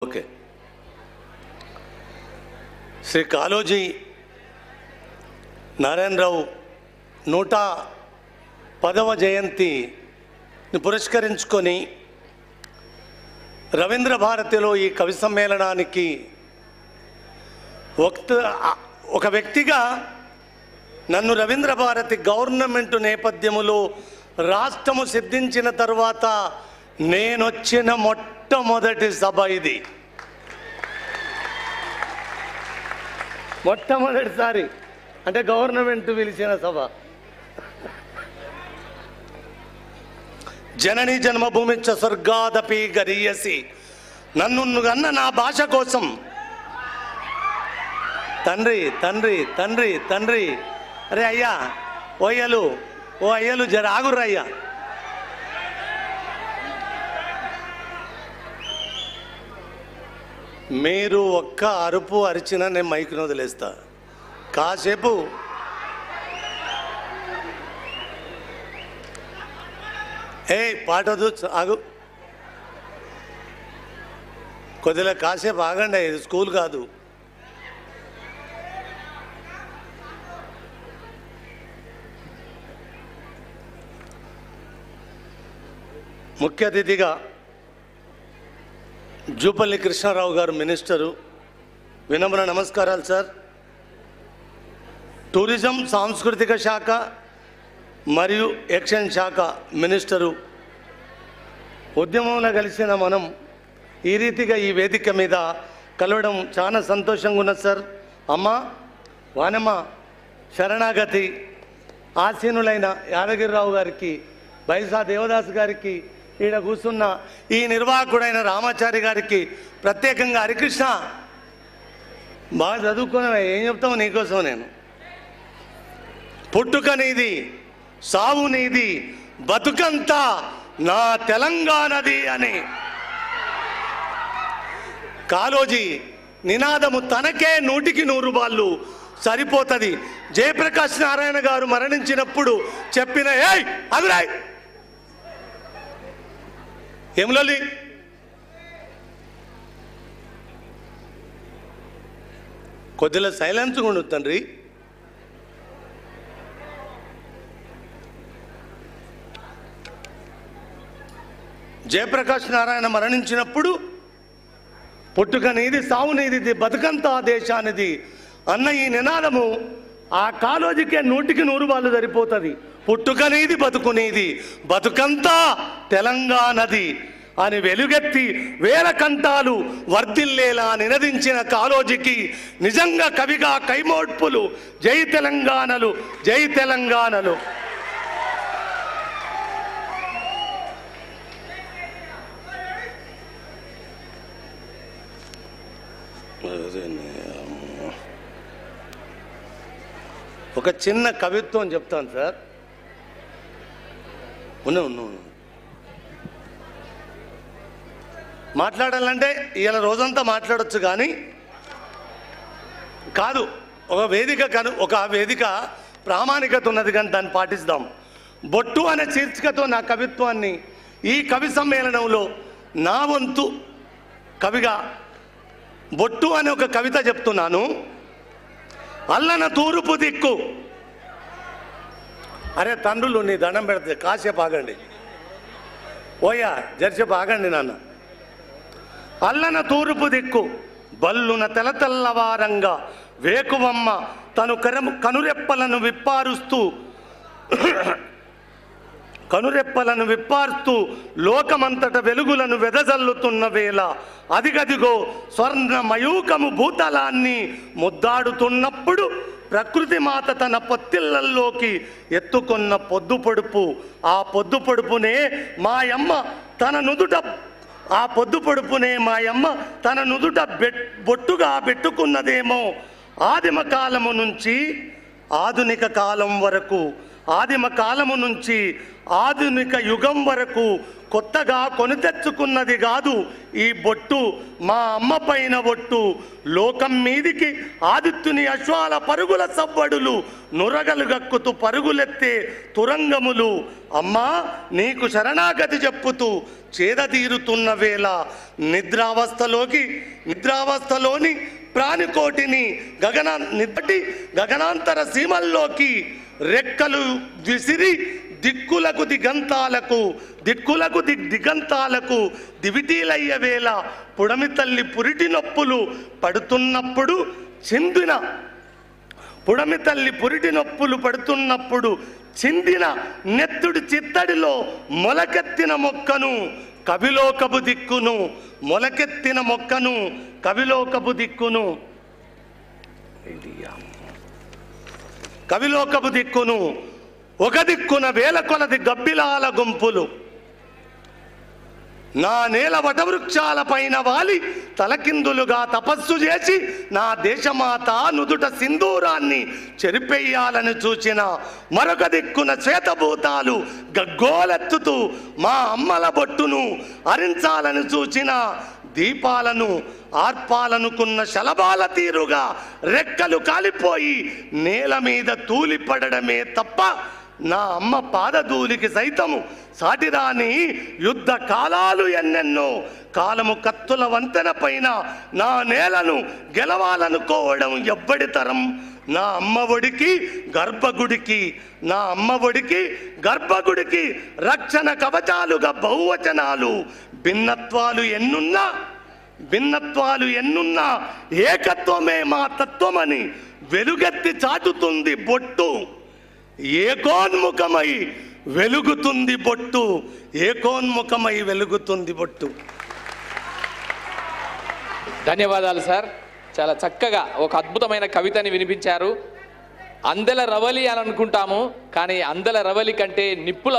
Okay. Shri Kaloji Narayana Rao 110వ జయంతిని పురస్కరించుకొని రవీంద్ర భారతిలో ఈ కవి సమ్మేళనానికి ఒక వ్యక్తిగా నన్ను రవీంద్ర భారతి గవర్నమెంట్ నేపథ్యములో రాష్ట్రము సిద్ధించిన తర్వాత నేనొచ్చిన మొట్టమొదటి సభ ఇది. మొట్టమొదటిసారి అంటే గవర్నమెంట్ పిలిచిన సభ. జనని జన్మభూమి చ స్వర్గాదపి గరీయసి, నన్ను అన్న నా భాష కోసం తండ్రి తండ్రి తండ్రి తండ్రి. అరే అయ్యా, ఓ అయ్యలు జర ఆగుర్రయ్యా. మీరు ఒక్క అరుపు అరిచినా నేను మైకును వదిలేస్తా. కాసేపు పాటదు, ఆగు కొద్దిగా, కాసేపు ఆగండి. ఇది స్కూల్ కాదు. ముఖ్య అతిథిగా జూపల్లి కృష్ణారావు గారు, మినిస్టరు. వినమ్ర నమస్కారాలు సార్. టూరిజం సాంస్కృతిక శాఖ మరియు ఎక్స్చేంజ్ శాఖ మినిస్టరు. ఉద్యమంలో కలిసిన మనం ఈ రీతిగా ఈ వేదిక మీద కలవడం చాలా సంతోషంగా ఉన్నది సార్. అమ్మ వానమ్మ శరణాగతి ఆసీనులైన యాదగిరిరావు గారికి, బైసా దేవదాస్ గారికి, ఈడ కూర్చున్న ఈ నిర్వాహకుడైన రామాచారి గారికి ప్రత్యేకంగా, హరికృష్ణ బాగా చదువుకున్నా, ఏం చెప్తావు నీకోసం నేను. పుట్టుక నీది, సావు నీది, బతుకంతా నా తెలంగాణది అని కాళోజీ నినాదము తనకే 100కి 100 బాళ్ళు సరిపోతుంది. జయప్రకాష్ నారాయణ గారు మరణించినప్పుడు చెప్పిన ఏయ్ అగురాయ్ ఏములలి కొద్దిగా సైలెన్స్ ఉండు తండ్రి. జయప్రకాష్ నారాయణ మరణించినప్పుడు పుట్టుక నీది, సావు నీది, బతుకంతా దేశానిది అన్న ఈ నినాదము ఆ కాళోజీకే 100కి 100 బాళ్ళు సరిపోతుంది. పుట్టుక నీది, బతుకు నీది, బతుకంతా తెలంగాణది అని వెలుగెత్తి వేల కంఠాలు వర్ధిల్లేలా నినదించిన కాళోజీకి నిజంగా కవిగా కైమోడ్పులు. జై తెలంగాణలు, జై తెలంగాణలు. ఒక చిన్న కవిత్వం చెప్తాను సార్. ఉన్నా మాట్లాడాలంటే ఇలా రోజంతా మాట్లాడచ్చు, కానీ కాదు. ఒక వేదిక ప్రామాణికత ఉన్నది, కానీ దాన్ని పాటిస్తాం. బొట్టు అనే శీర్షికతో నా కవిత్వాన్ని ఈ కవి సమ్మేళనంలో నా వంతు కవిగా బొట్టు అనే ఒక కవిత చెప్తున్నాను. అల్లన తూర్పు దిక్కు. అరే తండ్రులు, నీ దండం పెడితే కాసేపు ఆగండి. ఓయా జరసేపు ఆగండి నాన్న. అల్లన తూర్పు దిక్కు బల్లున తెల్లవారంగా వేకువమ్మ తను కనురెప్పలను విప్పారుస్తూ లోకమంతట వెలుగులను వెదజల్లుతున్న వేళ అదిగదిగో స్వర్ణ మయూకము భూతలాన్ని ముద్దాడుతున్నప్పుడు ప్రకృతి మాత తన పొత్తిళ్లల్లోకి ఎత్తుకొన్న పొద్దుపొడుపు. ఆ పొద్దుపొడుపునే మాయమ్మ తన నుదుట బొట్టుగా పెట్టుకున్నదేమో. ఆదిమ కాలము నుంచి ఆధునిక కాలం వరకు ఆదిమ కాలము నుంచి ఆధునిక యుగం వరకు కొత్తగా కొని తెచ్చుకున్నది కాదు ఈ బొట్టు. మా అమ్మ పైన బొట్టు. లోకం మీదికి ఆదిత్యుని అశ్వాల పరుగుల సవ్వడులు, నురగలు గక్కుతూ పరుగులెత్తే తురంగములు. అమ్మా నీకు శరణాగతి చెప్పుతూ చేదతీరుతున్న వేళ నిద్రావస్థలోని ప్రాణికోటిని గగనాంతర సీమల్లోకి రెక్కలు విసిరి దిక్కులకు దిగంతాలకు దివిటీలయ్య వేళ పుడమి తల్లి పురిటి నొప్పులు పడుతున్నప్పుడు చిందిన నెత్తుడి చిత్తడిలో మొలకెత్తిన మొక్కను కవిలోకపు దిక్కును ఒక దిక్కున వేల కొలది గబ్బిలాల గుంపులు నా నేల వటవృక్షాల పైన వాలి తలకిందులుగా తపస్సు చేసి నా దేశమాత నుదుట సింధూరాన్ని చెరిపెయ్యాలని చూచిన మరొక దిక్కున శ్వేతభూతాలు గగ్గోలెత్తుతూ మా అమ్మల బొట్టును అరించాలని చూచిన దీపాలను ఆర్పాలనుకున్న శలభాల తీరుగా రెక్కలు కాలిపోయి నేల మీద తూలిపడమే తప్ప నా అమ్మ పాదధూలికి సైతము సాటిరాని యుద్ధ కాలాలు ఎన్నెన్నో. కాలము కత్తుల వంతెన పైన నా నేలను గెలవాలనుకోవడం ఎవ్వడి తరం? నా అమ్మ ఒడికి గర్భగుడికి రక్షణ కవచాలుగా బహువచనాలు. భిన్నత్వాలు ఎన్నున్నా ఏకత్వమే మా తత్వమని వెలుగెత్తి చాటుతుంది బొట్టు. ఏకోన్ముఖమై వెలుగుతుంది బొట్టు. ధన్యవాదాలు సార్. చాలా చక్కగా ఒక అద్భుతమైన కవితని వినిపించారు. అందెల రవలి అని అనుకుంటాము, కానీ అందెల రవలి కంటే నిప్పుల